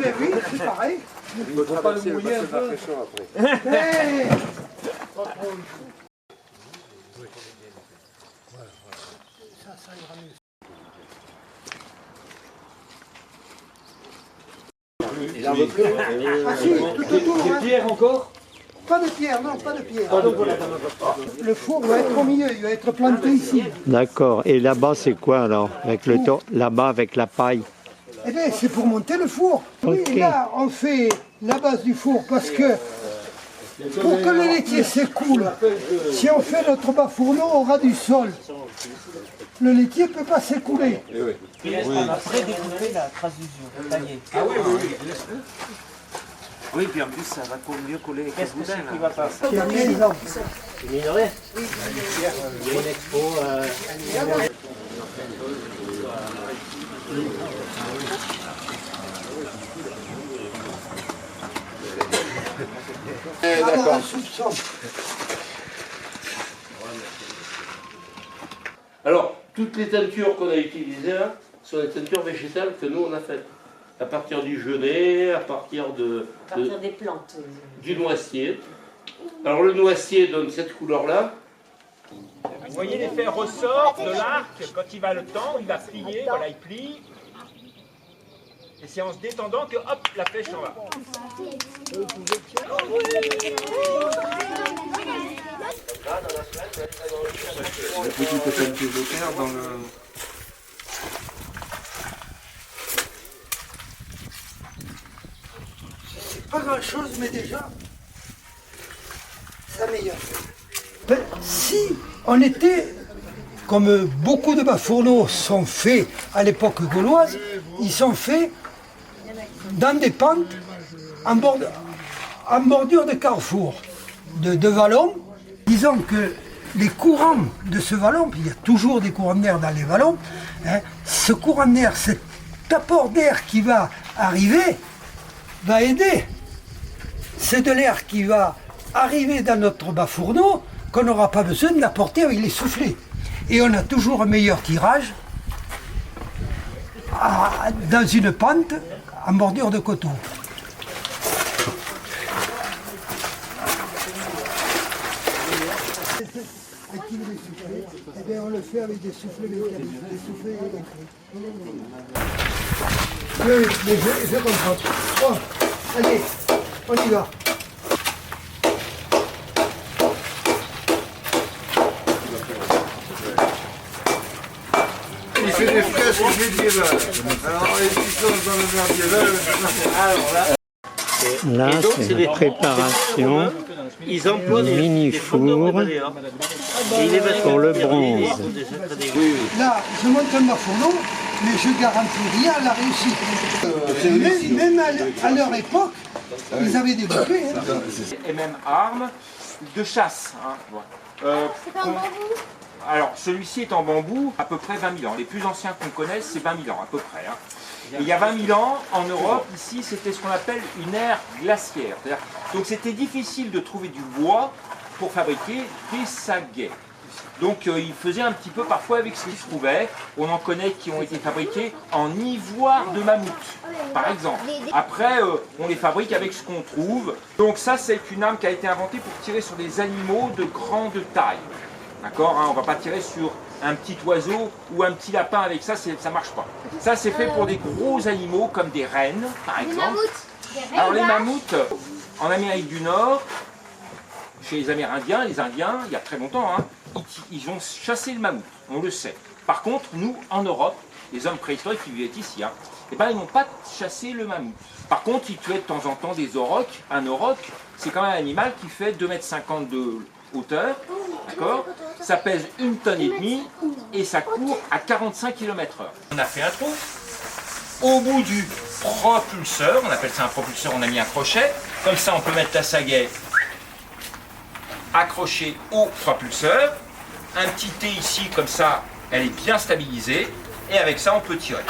ben oui, c'est pareil. Il faut traverser le bassin de la pression après. Hey. Ça ira mieux. Il en veut plus. Ah si, tout autour. Des pierres encore? Pas de pierre, non, pas de pierre. Le four va être au milieu, il va être planté ici. D'accord. Et là-bas, c'est quoi alors avec le là-bas, avec la paille? Eh bien, c'est pour monter le four. Oui, Ok. là, on fait la base du four parce que pour que le laitier s'écoule, si on fait notre bas fourneau, on aura du sol. Le laitier ne peut pas s'écouler. Après découper la trace d'usure, tailler. Ah oui, oui. Oui, puis en plus ça va mieux coller avec le boudin. Qui va pas Qui a mis les lampes. C'est minoré. Il y a une expo. Avoir un soupçon. Alors, toutes les teintures qu'on a utilisées là sont des teintures végétales que nous on a faites. À partir du genêt, à partir des plantes. du noisetier. Alors le noisetier donne cette couleur-là. Vous voyez l'effet ressort de l'arc, quand il va le temps, il va plier, voilà, il plie. Et c'est en se détendant que hop, la flèche s'en va. La petite quantité de terre dans le... C'est pas grand chose, mais déjà, ça améliore. Ben, si on était, comme beaucoup de bas fourneaux sont faits à l'époque gauloise, ils sont faits dans des pentes en bordure de carrefour, de vallons. Disons que les courants de ce vallon, puis il y a toujours des courants d'air dans les vallons, hein, ce courant d'air, cet apport d'air qui va arriver, va aider. C'est de l'air qui va arriver dans notre bas fourneau qu'on n'aura pas besoin d'apporter avec les soufflets. Et on a toujours un meilleur tirage dans une pente en bordure de coteau. Eh bien, on le fait avec des soufflets mécaniques, des soufflets électriques. Oui, mais je comprends. Bon, allez, on y va. Il fait des fresques médiévales. Alors, les pistons dans le médiéval. Alors là, Là, Et donc, c'est c'est des la préparation ils emploient des mini-four pour le bronze. Là, je monte un bas fourneau, mais je garantis rien à la réussite. Même à leur époque, ils avaient développé. Hein. Et même arme de chasse. Hein, voilà. C'est pas un bambou. Alors, celui-ci est en bambou, à peu près 20 000 ans. Les plus anciens qu'on connaisse, c'est 20 000 ans, à peu près. Hein. Et il y a 20 000 ans, en Europe, ici, c'était ce qu'on appelle une ère glaciaire. Donc, c'était difficile de trouver du bois pour fabriquer des saguets. Donc, ils faisaient un petit peu parfois avec ce qu'ils trouvaient. On en connaît qui ont été fabriqués en ivoire de mammouth, par exemple. Après, on les fabrique avec ce qu'on trouve. Donc, ça, c'est une arme qui a été inventée pour tirer sur des animaux de grande taille. D'accord, hein, on ne va pas tirer sur un petit oiseau ou un petit lapin avec ça, ça ne marche pas. Ça, c'est fait pour des gros animaux comme des rennes, par exemple. Alors les mammouths, en Amérique du Nord, chez les Amérindiens, les Indiens, il y a très longtemps, hein, ils ont chassé le mammouth, on le sait. Par contre, nous, en Europe, les hommes préhistoriques qui vivaient ici, hein, eh ben, ils n'ont pas chassé le mammouth. Par contre, ils tuaient de temps en temps des aurochs. Un auroch, c'est quand même un animal qui fait 2,50 m de hauteur, d'accord. Ça pèse 1,5 tonnes et ça court à 45 km/h. On a fait un trou. Au bout du propulseur, on appelle ça un propulseur, on a mis un crochet. Comme ça, on peut mettre la sagaie accrochée au propulseur. Un petit T ici, comme ça, elle est bien stabilisée. Et avec ça, on peut tirer.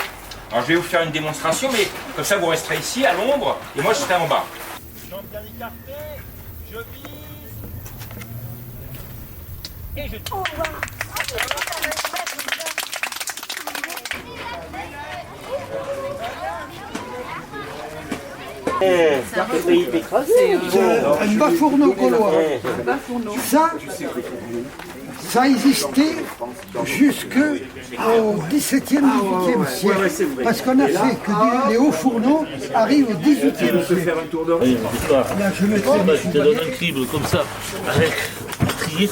Alors, je vais vous faire une démonstration, mais comme ça, vous resterez ici, à l'ombre, et moi, je serai en bas. Jambes bien écartées, je vise. Et je tire. Un bas fourneau gaulois. Ça existait jusqu'au XVIIe, XVIIIe siècle. Parce qu'on a fait que les hauts fourneaux arrivent au XVIIIe siècle. Là, je mettrai Je te donne un crible comme ça, avec trier.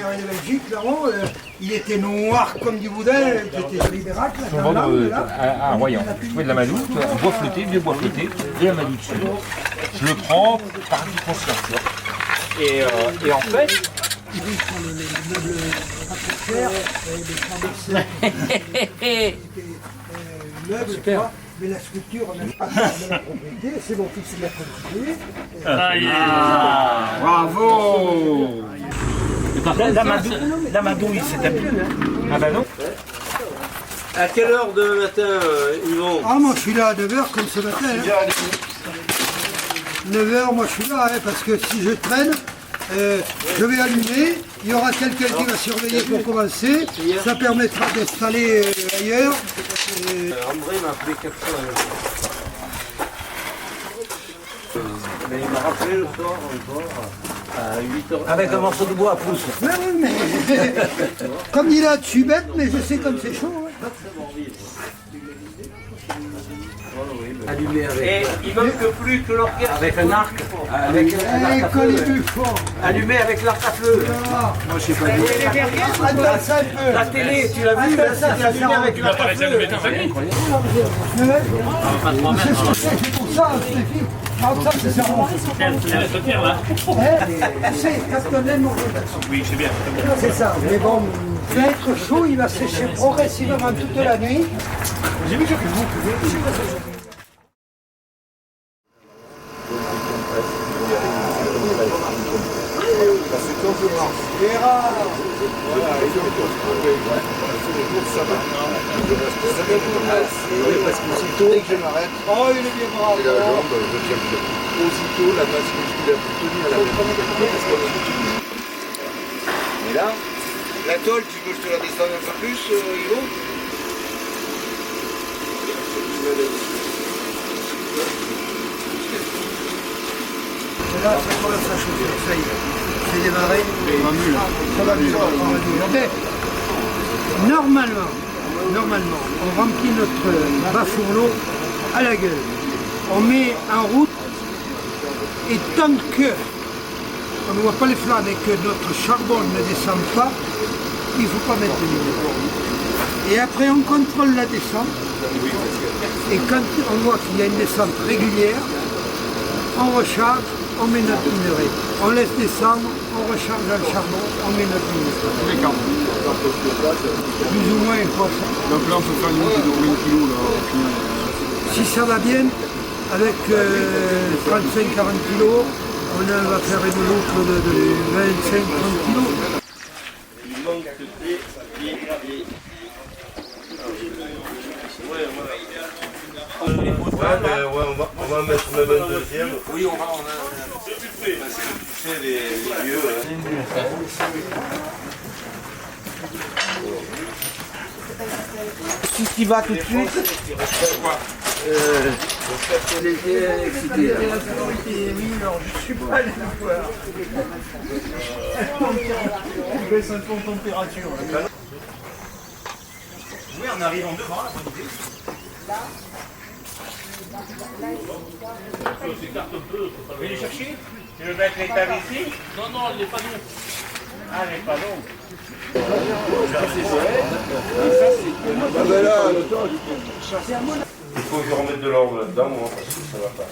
en Belgique, là-haut, il était noir comme du boudin, c'était libéral. À Royan. Je trouvais de la madoute, un bois flotté, vieux bois flotté, et la madoute dessus. Je le prends par conscience, tu vois. Et en fait, super. Mais la sculpture, on n'a pas de la propriété, c'est mon fils qui l'a constitué. bravo. La madouille, c'était plus. Ah bah non. À quelle heure de matin, Yvon? Ah, moi je suis là à 9h comme ce matin. 9h, moi je suis là, parce que si je traîne, je vais allumer, il y aura quelqu'un qui va surveiller pour commencer, ça permettra d'installer ailleurs. André m'a appelé 4 fois. Mais il m'a rappelé le soir encore à 8h. Avec un morceau de bois à pouce. Mais comme il a dessus bête, mais je sais comme c'est chaud. Allumé avec. Et ils veulent que plus que l'orchestre. Avec un arc. Avec un arc à feu. Allumé avec l'arc à feu. Moi je sais pas. Attends ça un peu. La télé, tu l'as vu, là, c'était allumé avec l'arc à feu. C'est pour ça, Stéphie. Ça, c'est ça. C'est capitaine. Oui, c'est bien. C'est ça. Mais bon, il va être chaud, il va sécher progressivement toute la nuit. J'ai vu que vous pouvez. Parce qu'aussitôt, dès que je m'arrête, Oh, il est bien brave. et la jambe, je tiens plus. Aussitôt, la masse musculaire pour tenir la même. Et là, la tôle, tu veux que je te la descende un peu plus, Yvo? Là, ça commence à chauffer, ça y est. C'est démarré. Ça va mieux. Mais, normalement, on remplit notre bas fourneau à la gueule. On met en route et tant que on ne voit pas les flammes et que notre charbon ne descend pas, il ne faut pas mettre de mine. Et après, on contrôle la descente. Et quand on voit qu'il y a une descente régulière, on recharge, on met notre minerai. On laisse descendre, on recharge le charbon, on met notre minerai. Plus ou moins une fois ça. Donc là, on peut faire une montée de 20 kg, là, au final. Si ça va bien, avec 35-40 kg, on va faire une loutre de 25-30 kg. Il manque des. On va mettre même un deuxième. Oui, on a. Tu sais, les vieux. Tout ce qui va tout de suite. Elle était excitée. Oui, non, je suis pas allé le voir. Il baisse un peu en température. Oui, en arrivant devant, la bonne idée. Tu veux les chercher? Tu veux mettre les tables ici? Non, non, elle n'est pas non. Ah, elle n'est pas longue. Il faut que je remette de l'ordre là-dedans, moi, parce que ça va pas.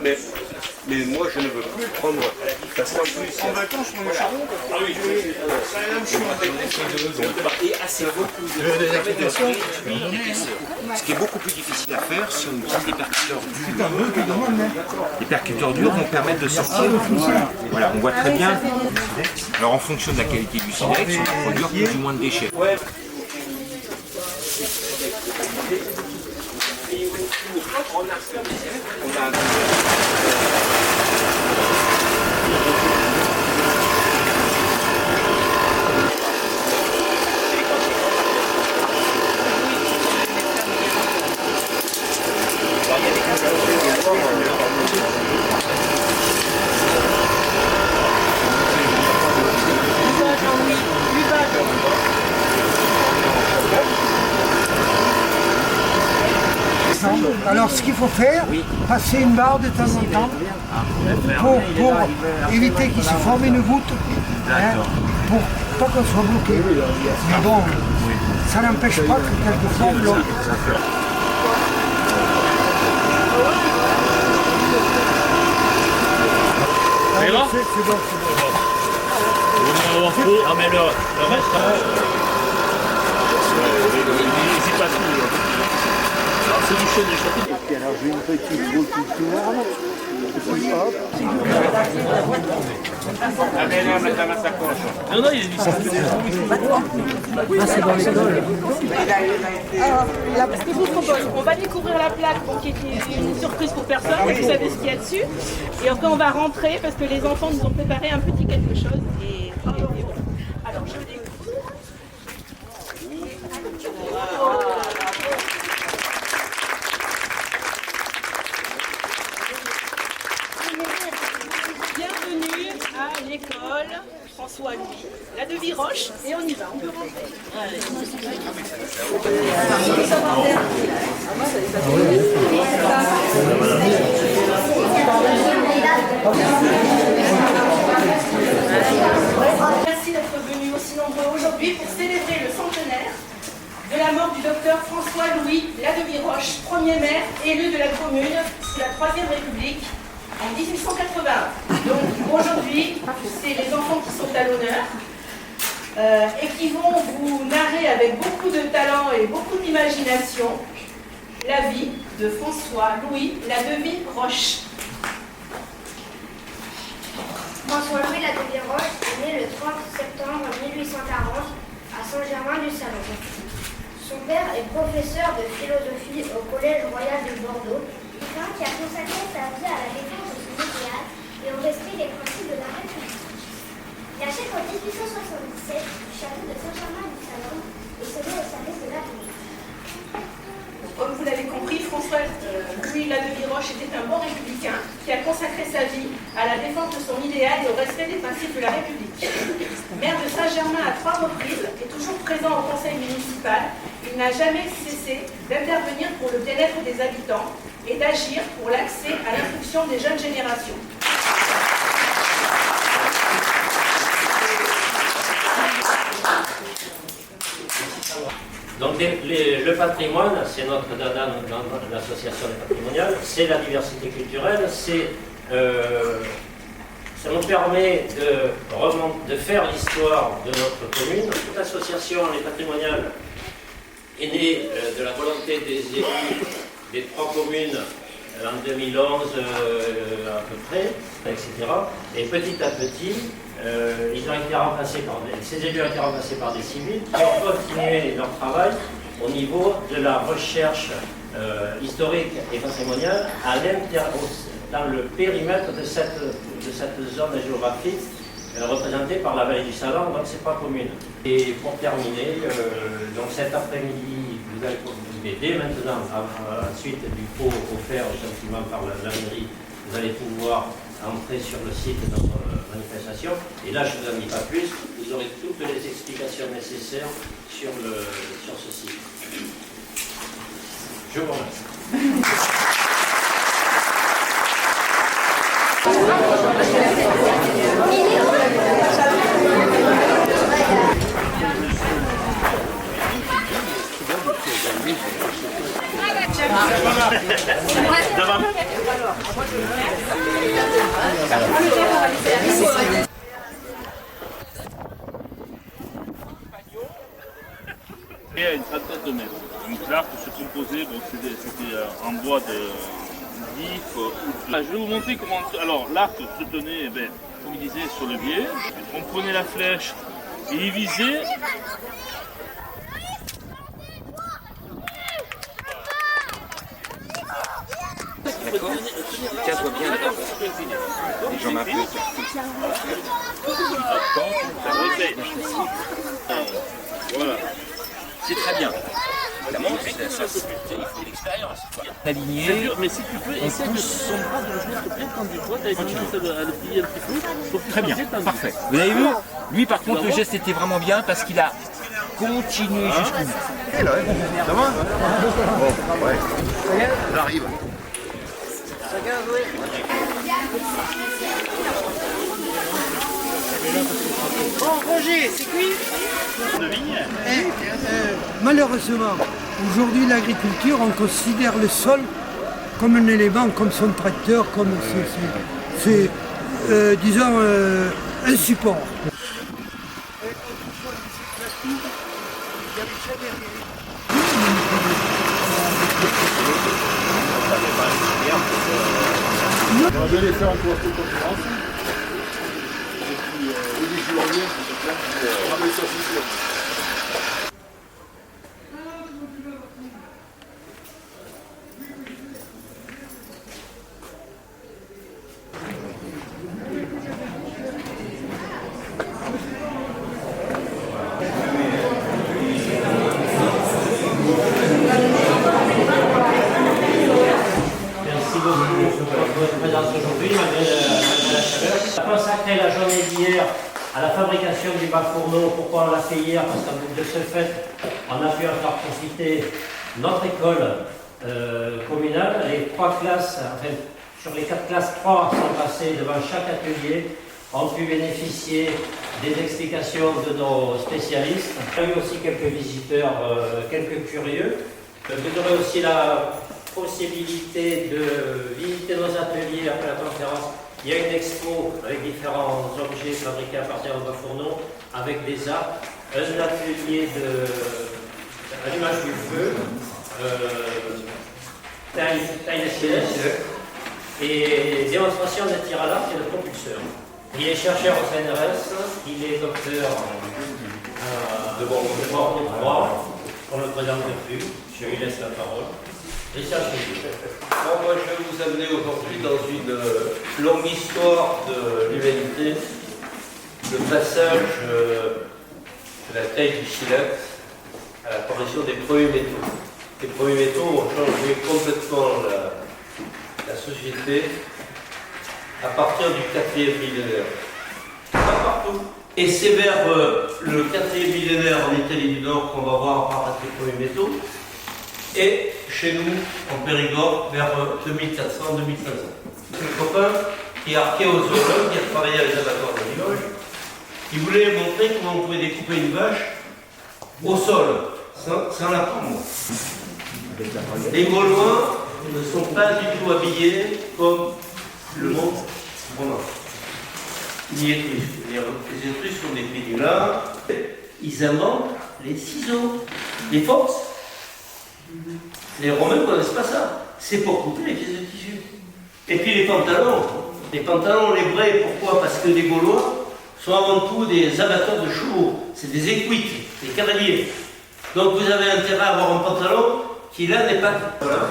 Mais moi, je ne veux plus le prendre. Parce qu'en plus, en vacances, je prends le charbon. Ah oui, c'est la même chose. Et assez beaucoup de ce qui est beaucoup plus difficile à faire, si on utilise des percuteurs durs. Les percuteurs durs vont permettre de sortir. Voilà, on voit très bien. Alors, en fonction de la qualité du silex, on va produire plus ou moins de déchets. Alors ce qu'il faut faire, passer une barre de temps en temps pour éviter qu'il se forme une voûte, hein, pour pas qu'on soit bloqué. Mais bon, ça n'empêche pas que quelquefois on bloque. C'est bon, c'est bon. Ah mais le reste, c'est pas tout. C'est du chêne échappé. Alors j'ai une petite route ici. Hop. Non, non, il est Alors, ce que je vous propose, on va découvrir la plaque qui est une surprise pour personne, vous savez ce qu'il y a dessus. Et après, on va rentrer parce que les enfants nous ont préparé un petit quelque chose. Et voilà. Alors, je découvre. Bienvenue à l'école François-Louis, la de Viroche, et on y va, on peut rentrer. Merci d'être venus aussi nombreux aujourd'hui pour célébrer le centenaire de la mort du docteur François-Louis Ladeviroche, premier maire élu de la commune sous la Troisième République en 1880. Donc aujourd'hui, c'est les enfants qui sont à l'honneur et qui vont vous narrer avec beaucoup de talent et beaucoup d'imagination la vie de François-Louis Ladeviroche. François-Louis Ladeviroche est né le 30 septembre 1840 à Saint-Germain-du-Salon. Son père est professeur de philosophie au Collège Royal de Bordeaux. Quelqu'un qui a consacré sa vie à la défense de son idéal et au respect des principes de la République. Il achète en 1877 le château de Saint-Germain-du-Salon et se met au service de la République. Comme vous l'avez compris, François-Louis Ladeviroche était un bon républicain qui a consacré sa vie à la défense de son idéal et au respect des principes de la République. Maire de Saint-Germain à 3 reprises et toujours présent au conseil municipal, il n'a jamais cessé d'intervenir pour le bien-être des habitants et d'agir pour l'accès à l'instruction des jeunes générations. Donc le patrimoine, c'est notre dada dans l'association patrimoniale, c'est la diversité culturelle, ça nous permet de faire l'histoire de notre commune. Toute association, les patrimoniales, est née de la volonté des élus des 3 communes en 2011 à peu près, etc. Et petit à petit, ils ont été remplacés ces élus ont été remplacés par des civils qui ont continué leur travail au niveau de la recherche historique et patrimoniale dans le périmètre de cette zone géographique représentée par la vallée du Salon, donc c'est pas commune. Et pour terminer, donc cet après-midi, dès maintenant, à la suite du pot offert gentiment par la mairie, vous allez pouvoir entrer sur le site de notre manifestation. Et là, je ne vous en dis pas plus, vous aurez toutes les explications nécessaires sur ce site. Je vous remercie. composé, bon, c'était en bois de vif. Je vais vous montrer comment. Alors, l'arc se tenait, comme il disait, sur le biais. On prenait la flèche et il visait. D'accord. Tiens-toi bien. Les gens m'applaudissent. Voilà. C'est très bien. Évidemment, ça, il faut de l'expérience. Aligné. C'est dur, mais si tu peux, essaie de son bras de le mettre bien tendu. Toi, tu as commencé à le plier un petit peu. Très bien, parfait. Vous avez vu? Lui, par contre, le geste était vraiment bien parce qu'il a continué jusqu'au bout. Ça va? Bon, ouais. J'arrive. Bon, Roger, c'est cuit? Malheureusement, aujourd'hui, l'agriculture, on considère le sol comme un élément, comme son tracteur, comme c'est disons, un support. On va bien les faire en conférence. Et puis, dès que je reviens, on va mettre ça sur. Consacrer la journée d'hier à la fabrication du bas-fourneau. Pourquoi on l'a fait hier? Parce qu'en de ce fait, on a pu en faire profiter notre école communale. Les 3 classes, enfin, sur les 4 classes, 3 sont passées devant chaque atelier, ont pu bénéficier des explications de nos spécialistes. Il y a eu aussi quelques visiteurs, quelques curieux. Vous aurez aussi la possibilité de visiter nos ateliers après la conférence. Il y a une expo avec différents objets fabriqués à partir de bas-fourneau, avec des arcs, un atelier d'allumage du feu, taille de et démonstration d'un tir à l'arc et de propulseur. Il est chercheur au CNRS, il est docteur de Bordeaux 3, on ne le présente plus, je lui laisse la parole. Richard Chézy. Moi, je vais vous amener aujourd'hui dans une longue histoire de l'humanité, le passage de la taille du silex à l'apparition des premiers métaux. Les premiers métaux ont changé complètement la société à partir du 4e millénaire. Pas partout. Et c'est vers le 4e millénaire en Italie du Nord qu'on va voir apparaître les premiers métaux. Et chez nous, en Périgord, vers 2400-2500. C'est un copain qui est archéozoologue, qui a travaillé à les abattoirs de Limoges. Il voulait montrer comment on pouvait découper une vache au sol, sans la prendre. Les Gaulois ne sont pas du tout habillés comme le monde romain. Ni Étrusques. Les Étrusques sont des pédulars. Ils inventent les ciseaux, les forces. Les Romains ne connaissent pas ça. C'est pour couper les pièces de tissu. Et puis les pantalons. Les pantalons, les brais, pourquoi? Parce que les Gaulois sont avant tout des abatteurs de chevaux. C'est des équites, des cavaliers. Donc vous avez intérêt à avoir un pantalon qui là n'est pas... Voilà.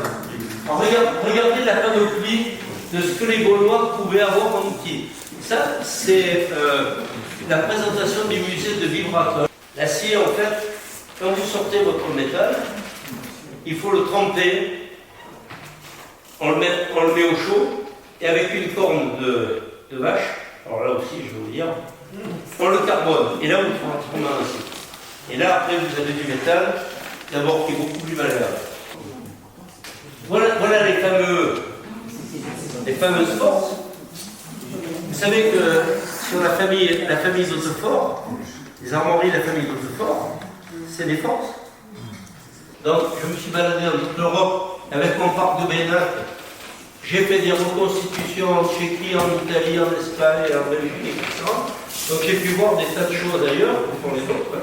Alors, regardez la panoplie de ce que les Gaulois pouvaient avoir en outil. Ça, c'est la présentation du musée de vibrateurs. L'acier, en fait, quand vous sortez votre métal, il faut le tremper, on le met au chaud, et avec une corne de vache, alors là aussi je vais vous dire, on le carbone, et là vous transformez ainsi. Et là après vous avez du métal, d'abord qui est beaucoup plus malléable. Voilà les fameuses forces. Vous savez que sur la famille d'Hautefort, les armoiries de la famille d'Hautefort, c'est des forces. Donc, je me suis baladé dans toute l'Europe avec mon parc de Bénac. J'ai fait des reconstitutions en Tchéquie, en Italie, en Espagne, en Belgique, etc. Donc, j'ai pu voir des tas de choses ailleurs, pour les autres.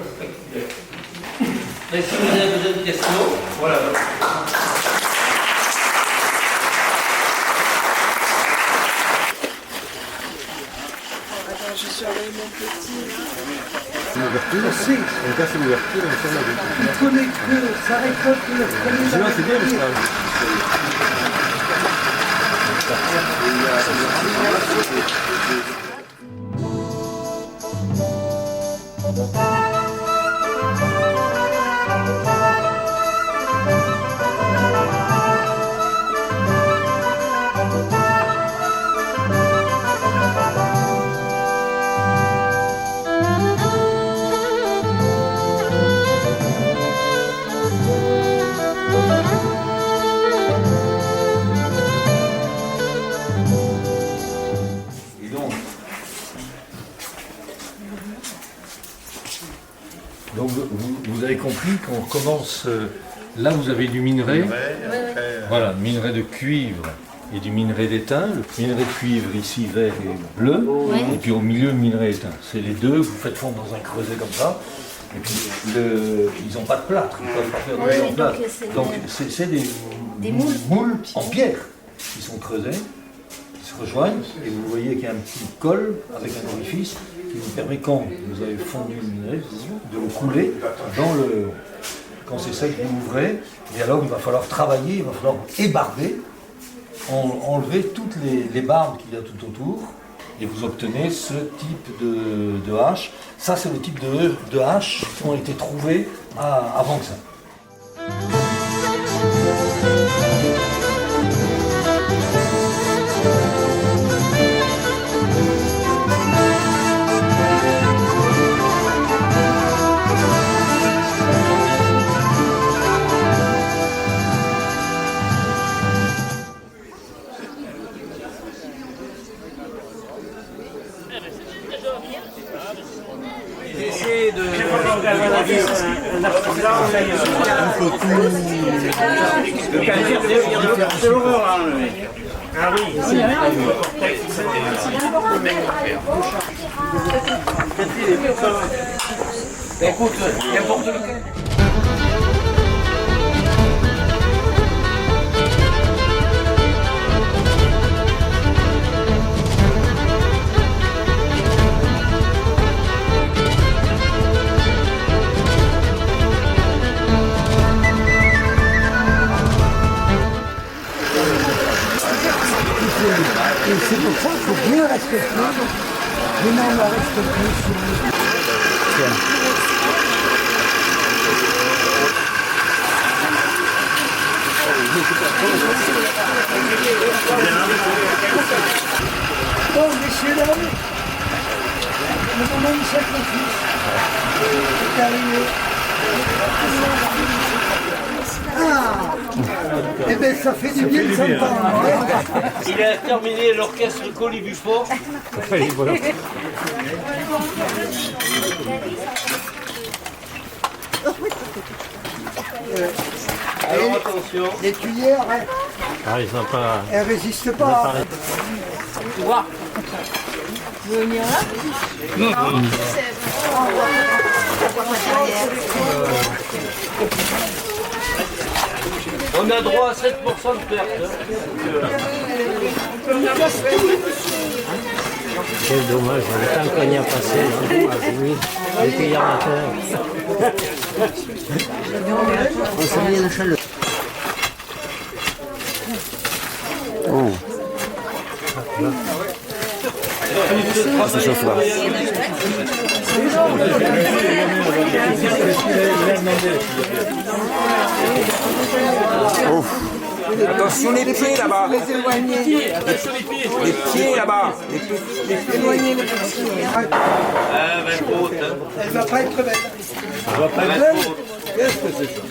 Et si vous avez besoin de questions, voilà. Je surveille mon petit. C'est l'ouverture. On casse l'ouverture et on ferme la bouche. Il connaît que ça récolte le premier. C'est bien, mais Donc vous avez compris qu'on commence, là vous avez du minerai, voilà, minerai de cuivre et du minerai d'étain. Le minerai de cuivre ici vert et bleu, et puis au milieu le minerai éteint. C'est les deux, vous faites fondre dans un creuset comme ça, et puis ils n'ont pas de plâtre, ils ne peuvent pas faire de mise en plâtre. Donc c'est des moules en pierre qui sont creusés, qui se rejoignent, et vous voyez qu'il y a un petit col avec un orifice qui vous permet, quand vous avez fondu le minerai, de le couler dans le... Quand c'est sec, vous l'ouvrez, et alors il va falloir travailler, il va falloir ébarber, enlever toutes les barbes qu'il y a tout autour, et vous obtenez ce type de hache. Ça, c'est le type de hache qui ont été trouvées avant que ça. Essayez de... C'est l'horreur là, le mec. Ah oui, écoute, n'importe lequel. Et c'est pour ça qu'il faut bien respecter, vraiment la respecter sur le... Bon, messieurs, dames, le moment du sacrifice est arrivé. Ah, eh bien, ça fait du bien de s'entendre. Il a terminé l'orchestre Colibufort. Alors attention. Les cuillères, elles résistent pas. Tu vois? Tu veux venir là? Non. On a droit à 7% de perte. Quel dommage, le temps qu'on y a passé, oui, les cuillères matin. On s'est mis la chaleur. Oh. Ça chauffe là. Attention les pieds là-bas. Les pieds là-bas. Éloignez les pieds. Elle va pas être belle. Elle va pas être belle. Qu'est-ce que c'est ça?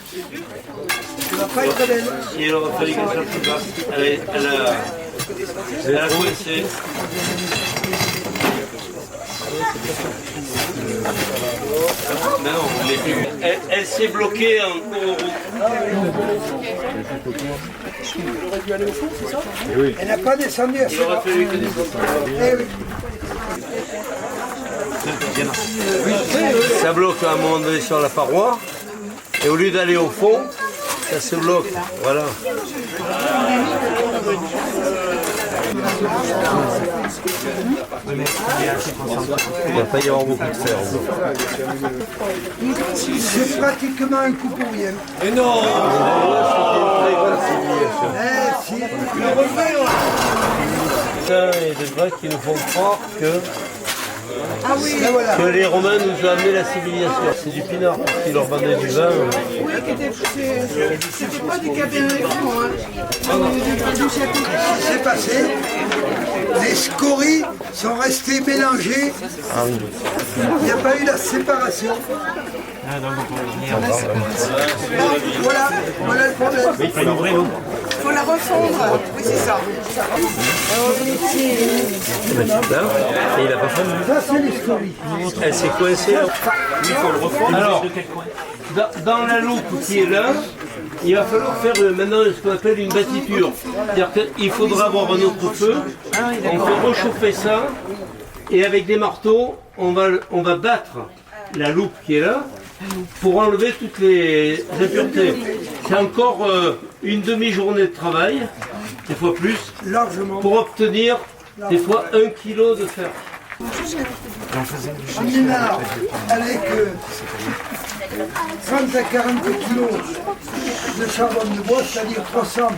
Elle va pas être belle. Si elle aurait fallu qu'elle soit plus basse, elle a coincé. Non, elle s'est bloquée en cours. J'aurais dû aller au fond, c'est ça? Oui. Elle n'a pas descendu assez. Il aurait fallu qu'elle descende. Eh oui. Ça bloque à un moment donné sur la paroi. Et au lieu d'aller au fond, ça se bloque. Voilà. Il ne va pas y avoir beaucoup de fer. C'est pratiquement un coup pour rien. Et non, et des Grecs qui nous font croire que les Romains nous ont amené la civilisation. C'est du pinard parce qu'ils leur vendaient du vin. Oui, c'était pas du cabernet franc, hein. Ce qui s'est passé, les scories sont restées mélangées. Il n'y a pas eu la séparation. Voilà le problème. Il faut la refondre. Oui, c'est ça. Et il n'a pas fondu. Ça, c'est les scories. Elle s'est coincée. Il faut le refondre. Alors, De quel coin? dans la loupe qui est là, il va falloir faire maintenant ce qu'on appelle une battiture. C'est-à-dire qu'il faudra avoir un autre feu. On fait réchauffer ça. Et avec des marteaux, on va battre la loupe qui est là pour enlever toutes les impuretés. C'est encore une demi-journée de travail, des fois plus, pour obtenir des fois 1 kilo de fer. On démarre avec 30 à 40 kilos de charbon de bois, c'est-à-dire 300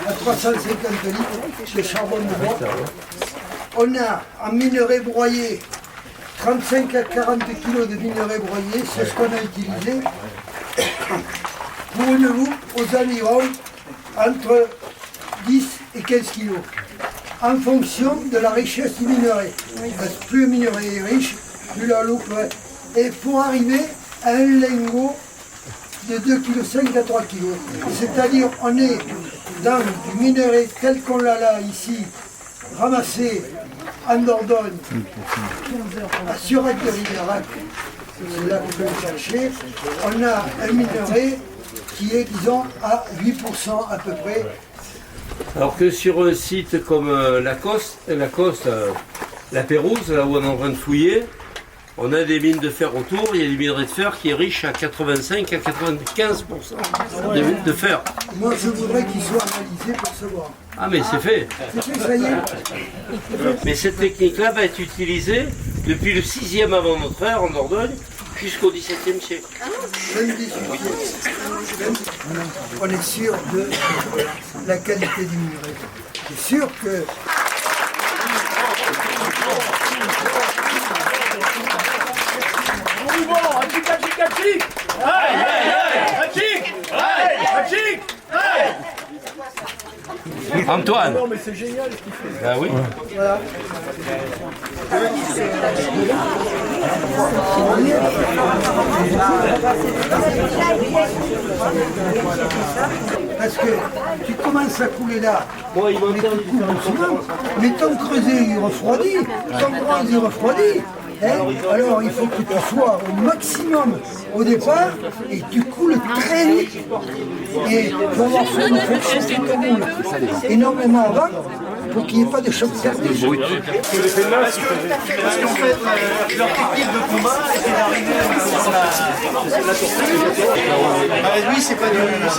à 350 litres de charbon de bois. On a en minerai broyé 35 à 40 kilos de minerai broyé, c'est ce qu'on a utilisé pour une loupe aux environs entre 10 et 15 kilos, en fonction de la richesse du minerai. Parce que plus le minerai est riche, plus la loupe est. Et pour arriver à un lingot de 2,5 kg à 3 kg. C'est-à-dire on est dans du minerai tel qu'on l'a là, ici, ramassé en Dordogne, à Surac de Ribérac, c'est là qu'on peut le chercher. On a un minerai qui est, disons, à 8% à peu près. Alors que sur un site comme Lacoste, la Pérouse, là où on est en train de fouiller, on a des mines de fer autour, il y a des minerais de fer qui est riche à 85 à 95% de fer. Moi je voudrais qu'il soit analysé pour savoir. Ah mais c'est fait. C'est fait, ça y est. Mais cette technique-là va être utilisée depuis le 6e avant notre ère en Dordogne jusqu'au XVIIe siècle. Même 18e. On est sûr de la qualité du minerai. C'est sûr que... Antoine. Non mais c'est génial ce qu'il fait. Ah oui. Voilà. Parce que tu commences à couler là, Moi, il m'interdit de faire doucement, mais ton creuset il refroidit, ton bronze il refroidit. Hein? Alors il faut que tu sois au maximum au départ et tu coules très vite. Et pour avoir fait une fonctionner ton moule énormément avant pour qu'il n'y ait pas de choc thermique. Parce qu'en fait, leur technique de combat était d'arriver sur la tour. Oui, c'est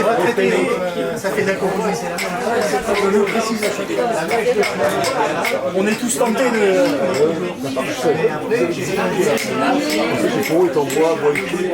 pas traité, ça fait de la composée, c'est la même. On est tous tentés de... Le pot est en bois, bois cuir.